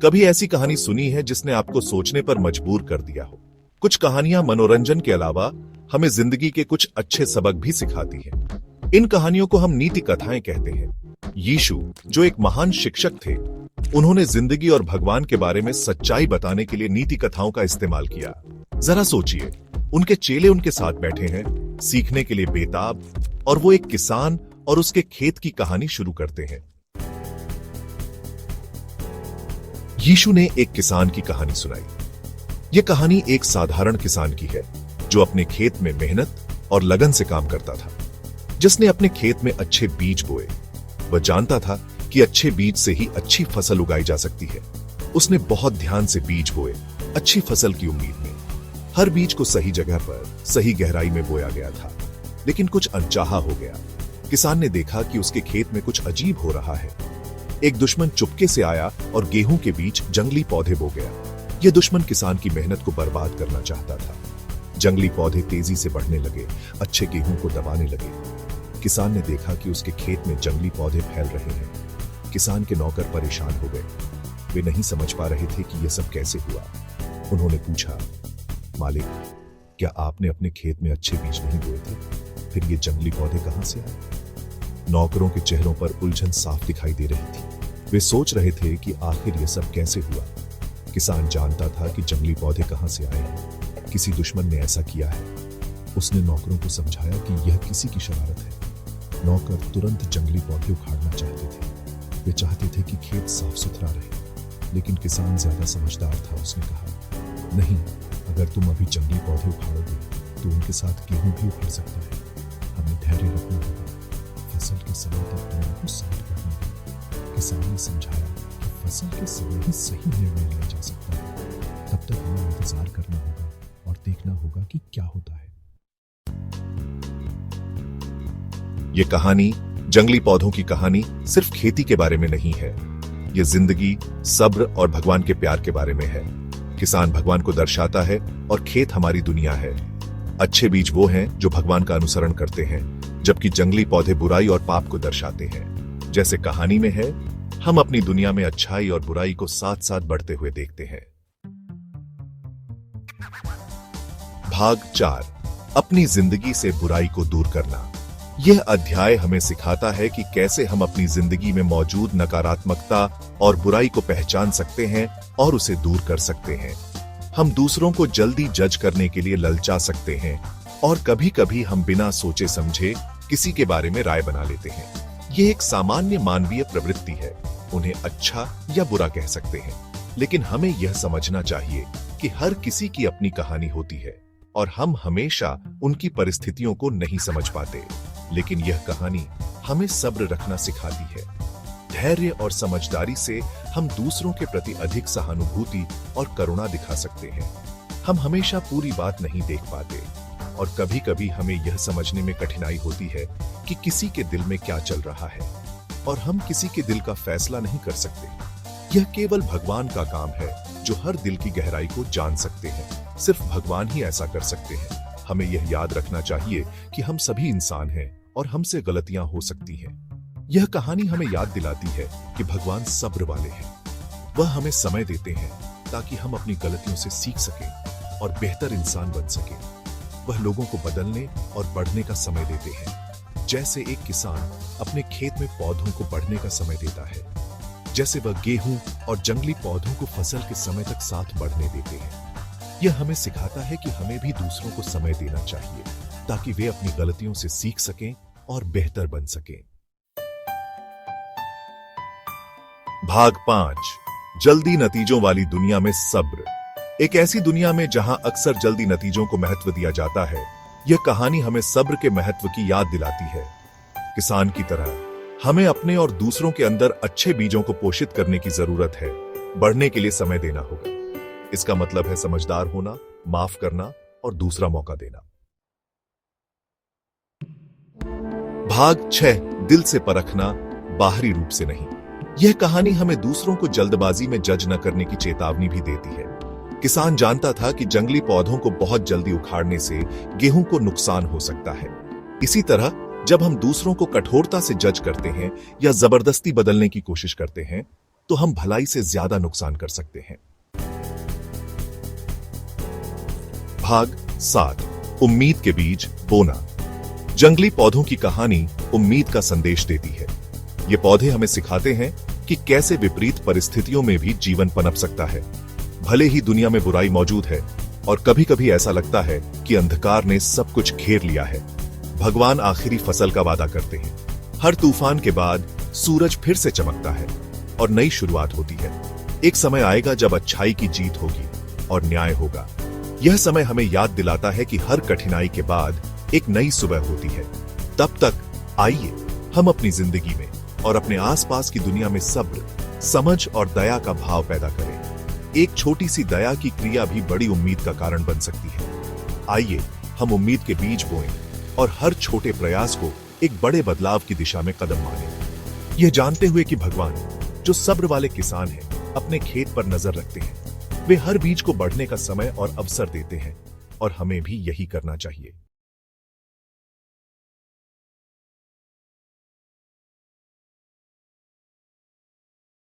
कभी ऐसी कहानी सुनी है जिसने आपको सोचने पर मजबूर कर दिया हो? कुछ कहानियां मनोरंजन के अलावा हमें जिंदगी के कुछ अच्छे सबक भी सिखाती हैं। इन कहानियों को हम नीति कथाएं कहते हैं। यीशु, जो एक महान शिक्षक थे, उन्होंने जिंदगी और भगवान के बारे में सच्चाई बताने के लिए नीति कथाओं का इस्तेमाल किया। जरा सोचिए, उनके चेले उनके साथ बैठे हैं, सीखने के लिए बेताब, और वो एक किसान और उसके खेत की कहानी शुरू करते हैं। यीशु ने एक किसान की कहानी सुनाई। यह कहानी एक साधारण किसान की है जो अपने खेत में मेहनत और लगन से काम करता था, जिसने अपने खेत में अच्छे बीज बोए। वह जानता था कि अच्छे बीज से ही अच्छी फसल उगाई जा सकती है। उसने बहुत ध्यान से बीज बोए, अच्छी फसल की उम्मीद में। हर बीज को सही जगह पर, सही गहराई में बोया गया था, लेकिन कुछ अनचाहा हो गया। किसान ने देखा कि उसके खेत में कुछ अजीब हो रहा है। एक दुश्मन चुपके से आया और गेहूं के बीच जंगली पौधे बो गया। यह दुश्मन किसान की मेहनत को बर्बाद करना चाहता था। जंगली पौधे तेजी से बढ़ने लगे, अच्छे गेहूं को दबाने लगे। किसान ने देखा कि उसके खेत में जंगली पौधे फैल रहे हैं। किसान के नौकर परेशान हो गए। वे नहीं समझ पा रहे थे कि यह सब कैसे हुआ। उन्होंने पूछा, मालिक, क्या आपने अपने खेत में अच्छे बीज नहीं बोए थे? फिर ये जंगली पौधे कहां से आए? नौकरों के चेहरों पर उलझन साफ दिखाई दे रही थी। वे सोच रहे थे कि आखिर यह सब कैसे हुआ। किसान जानता था कि जंगली पौधे कहां से आए हैं। किसी दुश्मन ने ऐसा किया है। उसने नौकरों को समझाया कि यह किसी की शरारत है। नौकर तुरंत जंगली पौधे उखाड़ना चाहते थे। वे चाहते थे कि खेत साफ सुथरा रहे, लेकिन किसान ज्यादा समझदार था। उसने कहा, नहीं, अगर तुम अभी जंगली पौधे उखाड़ोगे तो उनके साथ गेहूं भी उखड़ सकता है। हमें धैर्य रखना होगा। फसल के समय तक दुनिया को साथ करना होगा। किसान ने समझाया कि फसल के समय ही सही निर्णय लिया जा सकता है। तब तक हमें इंतजार करना होगा और देखना होगा कि क्या होता है। यह कहानी, जंगली पौधों की कहानी, सिर्फ खेती के बारे में नहीं है। यह जिंदगी, सब्र और भगवान के प्यार के बारे में है। किसान भगवान को दर्शाता है और खेत हमारी दुनिया है। अच्छे बीज वो हैं जो भगवान का अनुसरण करते हैं, जबकि जंगली पौधे बुराई और पाप को दर्शाते हैं। जैसे कहानी में है, हम अपनी दुनिया में अच्छाई और बुराई को साथ साथ बढ़ते हुए देखते हैं। भाग 4, अपनी जिंदगी से बुराई को दूर करना। यह अध्याय हमें सिखाता है कि कैसे हम अपनी जिंदगी में मौजूद नकारात्मकता और बुराई को पहचान सकते हैं और उसे दूर कर सकते हैं। हम दूसरों को जल्दी जज करने के लिए ललचा सकते हैं और कभी-कभी हम बिना सोचे समझे किसी के बारे में राय बना लेते हैं। यह एक सामान्य मानवीय प्रवृत्ति है। उन्हें अच्छा या बुरा कह सकते हैं, लेकिन हमें यह समझना चाहिए कि हर किसी की अपनी कहानी होती है और हम हमेशा उनकी परिस्थितियों को नहीं समझ पाते। लेकिन यह कहानी हमें सब्र रखना सिखाती है। धैर्य और समझदारी से हम दूसरों के प्रति अधिक सहानुभूति और करुणा दिखा सकते हैं। हम हमेशा पूरी बात नहीं देख पाते और कभी-कभी हमें यह समझने में कठिनाई होती है कि किसी के दिल में क्या चल रहा है, और हम किसी के दिल का फैसला नहीं कर सकते। यह केवल भगवान का काम है, जो हर दिल की गहराई को जान सकते हैं। सिर्फ भगवान ही ऐसा कर सकते हैं। हमें यह याद रखना चाहिए कि हम सभी इंसान हैं और हमसे गलतियां हो सकती हैं। यह कहानी हमें याद दिलाती है कि भगवान सब्र वाले हैं। वह हमें समय देते हैं ताकि हम अपनी गलतियों से सीख सकें और बेहतर इंसान बन सकें। वह लोगों को बदलने और बढ़ने का समय देते हैं, जैसे एक किसान अपने खेत में पौधों को बढ़ने का समय देता है। जैसे वह गेहूं और जंगली पौधों को फसल के समय तक साथ बढ़ने देते हैं। यह हमें सिखाता है कि हमें भी दूसरों को समय देना चाहिए ताकि वे अपनी गलतियों से सीख सकें और बेहतर बन सकें। भाग 5, जल्दी नतीजों वाली दुनिया में सब्र। एक ऐसी दुनिया में जहां अक्सर जल्दी नतीजों को महत्व दिया जाता है, यह कहानी हमें सब्र के महत्व की याद दिलाती है। किसान की तरह हमें अपने और दूसरों के अंदर अच्छे बीजों को पोषित करने की जरूरत है। बढ़ने के लिए समय देना होगा। इसका मतलब है समझदार होना, माफ करना और दूसरा मौका देना। भाग 6, दिल से परखना, बाहरी रूप से नहीं। यह कहानी हमें दूसरों को जल्दबाजी में जज न करने की चेतावनी भी देती है। किसान जानता था कि जंगली पौधों को बहुत जल्दी उखाड़ने से गेहूं को नुकसान हो सकता है। इसी तरह जब हम दूसरों को कठोरता से जज करते हैं या जबरदस्ती बदलने की कोशिश करते हैं, तो हम भलाई से ज्यादा नुकसान कर सकते हैं। भाग 7 उम्मीद के बीज बोना। जंगली पौधों की कहानी उम्मीद का संदेश देती है। ये पौधे हमें सिखाते हैं कि कैसे विपरीत परिस्थितियों में भी जीवन पनप सकता है। भले ही दुनिया में बुराई मौजूद है और कभी कभी ऐसा लगता है कि अंधकार ने सब कुछ घेर लिया है, भगवान आखिरी फसल का वादा करते हैं। हर तूफान के बाद सूरज फिर से चमकता है और नई शुरुआत होती है। एक समय आएगा जब अच्छाई की जीत होगी और न्याय होगा। यह समय हमें याद दिलाता है कि हर कठिनाई के बाद एक नई सुबह होती है। तब तक आइए हम अपनी जिंदगी में और अपने आसपास की दुनिया में सब्र, समझ और दया का भाव पैदा करें। एक छोटी सी दया की क्रिया भी बड़ी उम्मीद का कारण बन सकती है। आइए हम उम्मीद के बीज बोएं और हर छोटे प्रयास को एक बड़े बदलाव की दिशा में कदम मारें, यह जानते हुए कि भगवान जो सब्र वाले किसान हैं अपने खेत पर नजर रखते हैं। वे हर बीज को बढ़ने का समय और अवसर देते हैं और हमें भी यही करना चाहिए।